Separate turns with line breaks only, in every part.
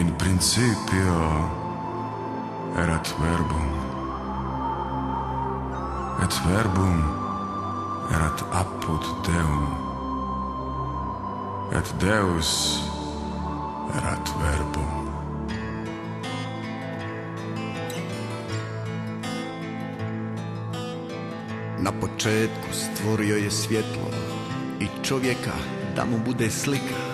in principio erat verbum, et verbum erat apud Deum, et Deus erat verbum.
Na početku stvorio je svjetlo i čovjeka da mu bude slika.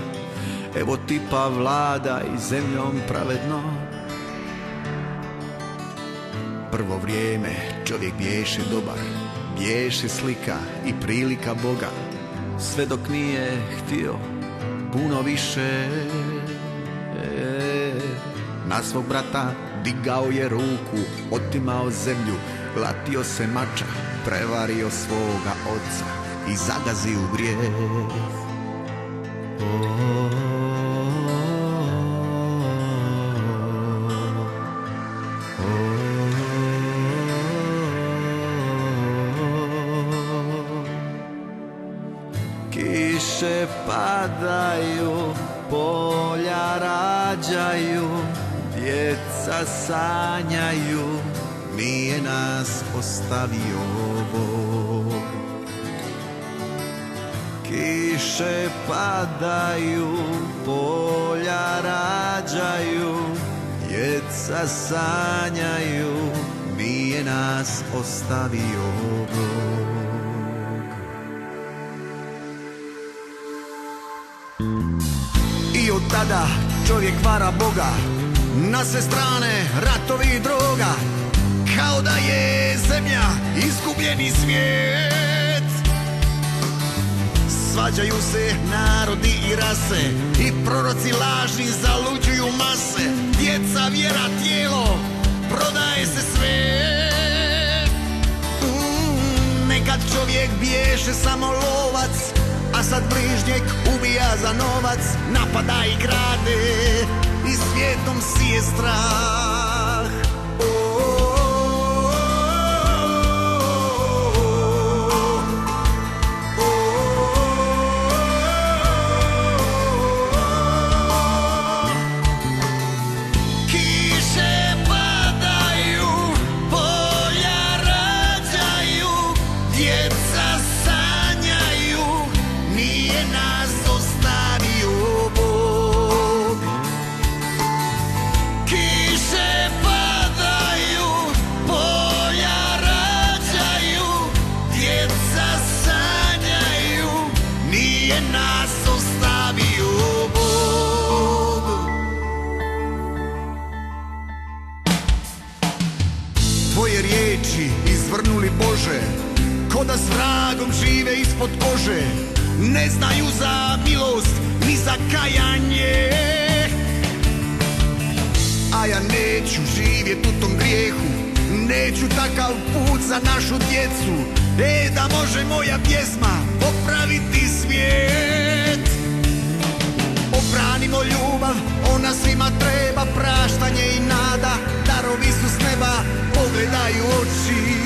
Evo tipa vlada i zemljom pravedno. Prvo vrijeme čovjek biješe dobar, biješe slika i prilika Boga, sve dok nije htio puno više. Na svog brata digao je ruku, otimao zemlju, latio se mača, prevario svoga oca i zagazio u grijeh. Kiše padaju, polja rađaju, djeca sanjaju, nije nas ostavio Bog. Kiše padaju, polja rađaju, djeca sanjaju, nije nas ostavio Bog. I od tada čovjek vara Boga, na sve strane ratovi i droga, kao da je zemlja izgubljeni svijet. Svađaju se narodi i rase, i proroci lažni zaluđuju mase. Djeca, vjera, tijelo, prodaje se sve. Nekad čovjek biješe samo lovac, a sad bližnjeg ubija za novac. Napada i krade i svijetom sije strah. Kiše padaju, polja rađaju, djeca sanjaju, nije nas ostavio Bog. Kiše padaju, polja rađaju, djeca sanjaju, nije nas ostavio Bog. Tvoje riječi izvrnuli Bože, ko da s vragom žive ispod kože. Ne znaju za milost ni za kajanje. A ja neću živjet u tom grijehu, neću takav put za našu djecu. Da može moja pjesma popraviti svijet. Obranimo ljubav, ona svima treba, praštanje i nada, darovi su s neba, pogledaju oči.